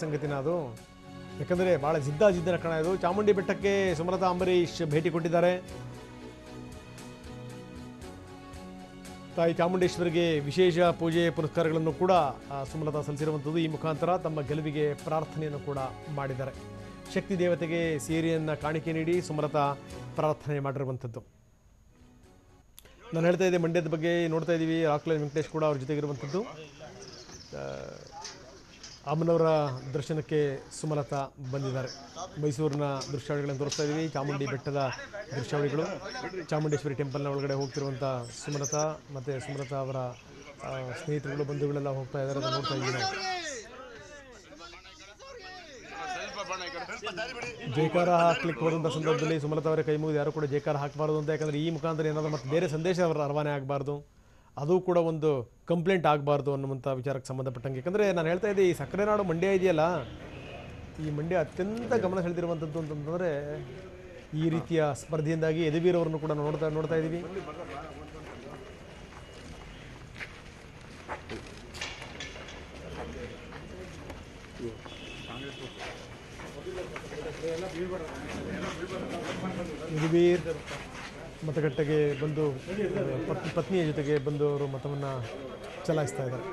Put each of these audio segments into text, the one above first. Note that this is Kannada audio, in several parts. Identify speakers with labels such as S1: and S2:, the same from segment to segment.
S1: ಸಂಗತಿನ ಅದು ಯಾಕಂದರೆ ಭಾಳ ಜಿದ್ದಿನ ಕಣ ಇದು. ಚಾಮುಂಡಿ ಬೆಟ್ಟಕ್ಕೆ ಸುಮಲತಾ ಅಂಬರೀಶ್ ಭೇಟಿ ಕೊಟ್ಟಿದ್ದಾರೆ. ತಾಯಿ ಚಾಮುಂಡೇಶ್ವರಿಗೆ ವಿಶೇಷ ಪೂಜೆ ಪುರಸ್ಕಾರಗಳನ್ನು ಕೂಡ ಸುಮಲತಾ ಸಲ್ಲಿಸಿರುವಂಥದ್ದು. ಈ ಮುಖಾಂತರ ತಮ್ಮ ಗೆಲುವಿಗೆ ಪ್ರಾರ್ಥನೆಯನ್ನು ಕೂಡ ಮಾಡಿದ್ದಾರೆ. ಶಕ್ತಿ ದೇವತೆಗೆ ಸೀರೆಯನ್ನು ಕಾಣಿಕೆ ನೀಡಿ ಸುಮಲತಾ ಪ್ರಾರ್ಥನೆ ಮಾಡಿರುವಂಥದ್ದು. ನಾನು ಹೇಳ್ತಾ ಇದ್ದೆ ಮಂಡ್ಯದ ಬಗ್ಗೆ ನೋಡ್ತಾ ಇದ್ದೀವಿ. ರಾಕ್ಲೈನ್ ವೆಂಕಟೇಶ್ ಕೂಡ ಅವ್ರ ಜೊತೆಗಿರುವಂಥದ್ದು. ಅಮ್ಮನವರ ದರ್ಶನಕ್ಕೆ ಸುಮಲತಾ ಬಂದಿದ್ದಾರೆ. ಮೈಸೂರಿನ ದೃಶ್ಯಾವಳಿಗಳನ್ನು ತೋರಿಸ್ತಾ ಇದ್ದೀವಿ. ಚಾಮುಂಡಿ ಬೆಟ್ಟದ ದೃಶ್ಯಾವಳಿಗಳು, ಚಾಮುಂಡೇಶ್ವರಿ ಟೆಂಪಲ್ನ ಒಳಗಡೆ ಹೋಗ್ತಿರುವಂಥ ಸುಮಲತಾ ಮತ್ತು ಸುಮಲತಾ ಅವರ ಸ್ನೇಹಿತರುಗಳು ಬಂಧುಗಳೆಲ್ಲ ಹೋಗ್ತಾ ಇದ್ದಾರೆ. ಅದನ್ನು ನೋಡ್ತಾ ಇದ್ದೀವಿ ನಾವು. ಜೈಕಾರ ಹಾಕ್ಲಿಕ್ಕೆ ಹೋದಂಥ ಸಂದರ್ಭದಲ್ಲಿ ಸುಮಲತಾ ಅವರ ಕೈ ಮುಗಿದು ಯಾರು ಕೂಡ ಜೈಕಾರ ಹಾಕಬಾರ್ದು ಅಂತ. ಯಾಕಂದರೆ ಈ ಮುಖಾಂತರ ಏನಾದರೂ ಮತ್ತೆ ಬೇರೆ ಸಂದೇಶ ಅವರ ರವಾನೆ ಆಗಬಾರ್ದು, ಅದು ಕೂಡ ಒಂದು ಕಂಪ್ಲೇಂಟ್ ಆಗಬಾರ್ದು ಅನ್ನುವಂಥ ವಿಚಾರಕ್ಕೆ ಸಂಬಂಧಪಟ್ಟಂಗೆ. ಯಾಕಂದರೆ ನಾನು ಹೇಳ್ತಾ ಇದ್ದೆ, ಈ ಸಕ್ಕರೆ ನಾಡು ಮಂಡ್ಯ ಇದೆಯಲ್ಲ, ಈ ಮಂಡ್ಯ ಅತ್ಯಂತ ಗಮನ ಸೆಳೆದಿರುವಂಥದ್ದು ಅಂತಂದರೆ ಈ ರೀತಿಯ ಸ್ಪರ್ಧೆಯಿಂದಾಗಿ ಯದುವೀರ್ ಅವರನ್ನು ಕೂಡ ನೋಡ್ತಾ ಇದ್ದೀವಿ. ಯದುವೀರ್ ಮತಗಟ್ಟೆಗೆ ಬಂದು ಪತ್ನಿಯ ಜೊತೆಗೆ ಬಂದು ಅವರು ಮತವನ್ನು ಚಲಾಯಿಸ್ತಾ ಇದ್ದಾರೆ.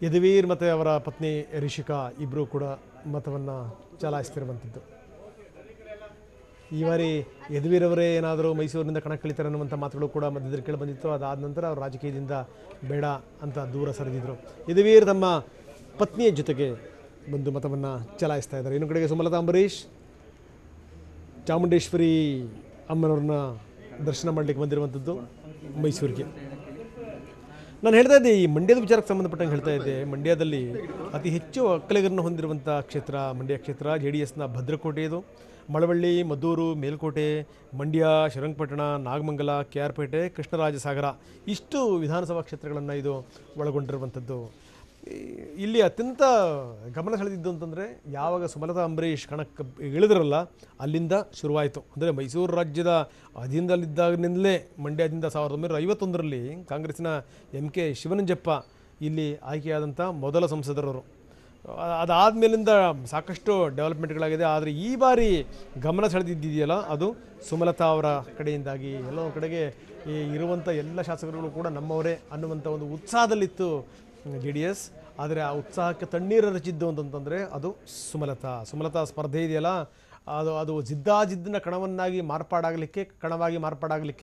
S1: ಯದುವೀರ್ ಮತ್ತು ಅವರ ಪತ್ನಿ ರಿಷಿಕಾ ಇಬ್ಬರು ಕೂಡ ಮತವನ್ನು ಚಲಾಯಿಸ್ತಿರುವಂಥದ್ದು. ಈ ಬಾರಿ ಯದುವೀರ್ ಅವರೇ ಏನಾದರೂ ಮೈಸೂರಿನಿಂದ ಕಣಕ್ಕಿಳಿತಾರೆ ಅನ್ನುವಂಥ ಮಾತುಗಳು ಕೂಡ ಮಧ್ಯದಲ್ಲಿ ಕೇಳಿ ಬಂದಿತ್ತು. ಅದಾದ ನಂತರ ಅವರು ರಾಜಕೀಯದಿಂದ ಬೇಡ ಅಂತ ದೂರ ಸರಿದಿದ್ರು. ಯದುವೀರ್ ತಮ್ಮ ಪತ್ನಿಯ ಜೊತೆಗೆ ಬಂದು ಮತವನ್ನು ಚಲಾಯಿಸ್ತಾ ಇದ್ದಾರೆ. ಇನ್ನು ಕಡೆಗೆ ಸುಮಲತಾ ಅಂಬರೀಶ್ ಚಾಮುಂಡೇಶ್ವರಿ ಅಮ್ಮನವ್ರನ್ನ ದರ್ಶನ ಮಾಡಲಿಕ್ಕೆ ಬಂದಿರುವಂಥದ್ದು ಮೈಸೂರಿಗೆ. ನಾನು ಹೇಳ್ತಾ ಇದ್ದೆ, ಈ ಮಂಡ್ಯದ ವಿಚಾರಕ್ಕೆ ಸಂಬಂಧಪಟ್ಟಂಗೆ ಹೇಳ್ತಾ ಇದ್ದೆ. ಮಂಡ್ಯದಲ್ಲಿ ಅತಿ ಹೆಚ್ಚು ಒಕ್ಕಲಿಗರನ್ನು ಹೊಂದಿರುವಂಥ ಕ್ಷೇತ್ರ ಮಂಡ್ಯ ಕ್ಷೇತ್ರ. JDSನ ಭದ್ರಕೋಟೆ ಇದು. ಮಳವಳ್ಳಿ, ಮದ್ದೂರು, ಮೇಲ್ಕೋಟೆ, ಮಂಡ್ಯ, ಶ್ರೀರಂಗಪಟ್ಟಣ, ನಾಗಮಂಗಲ, KR ಪೇಟೆ, ಕೃಷ್ಣರಾಜಸಾಗರ ಇಷ್ಟು ವಿಧಾನಸಭಾ ಕ್ಷೇತ್ರಗಳನ್ನು ಇದು ಒಳಗೊಂಡಿರುವಂಥದ್ದು. ಇಲ್ಲಿ ಅತ್ಯಂತ ಗಮನ ಸೆಳೆದಿದ್ದು ಅಂತಂದರೆ ಯಾವಾಗ ಸುಮಲತಾ ಅಂಬರೀಶ್ ಕಣಕ್ಕೆ ಇಳಿದ್ರಲ್ಲ ಅಲ್ಲಿಂದ ಶುರುವಾಯಿತು. ಅಂದರೆ ಮೈಸೂರು ರಾಜ್ಯದ ಅಧೀನದಲ್ಲಿದ್ದಾಗಿನಿಂದಲೇ ಮಂಡ್ಯದಿಂದ 1951ರಲ್ಲಿ ಕಾಂಗ್ರೆಸ್ಸಿನ MK ಶಿವನಂಜಪ್ಪ ಇಲ್ಲಿ ಆಯ್ಕೆಯಾದಂಥ ಮೊದಲ ಸಂಸದರವರು. ಅದಾದಮೇಲಿಂದ ಸಾಕಷ್ಟು ಡೆವಲಪ್ಮೆಂಟ್ಗಳಾಗಿದೆ. ಆದರೆ ಈ ಬಾರಿ ಗಮನ ಸೆಳೆದಿದೆಯಲ್ಲ ಅದು ಸುಮಲತಾ ಅವರ ಕಡೆಯಿಂದಾಗಿ. ಎಲ್ಲೋ ಕಡೆಗೆ ಇರುವಂಥ ಎಲ್ಲ ಶಾಸಕರುಗಳು ಕೂಡ ನಮ್ಮವರೇ ಅನ್ನುವಂಥ ಒಂದು ಉತ್ಸಾಹದಲ್ಲಿತ್ತು JDS. ಆದರೆ ಆ ಉತ್ಸಾಹಕ್ಕೆ ತಣ್ಣೀರು ರಚಿದ್ದು ಅಂತಂತಂದರೆ ಅದು ಸುಮಲತಾ ಸ್ಪರ್ಧೆ ಇದೆಯಲ್ಲ, ಅದು ಜಿದ್ದಾಜಿದ್ದಿನ ಕಣವಾಗಿ ಮಾರ್ಪಾಡಾಗಲಿಕ್ಕೆ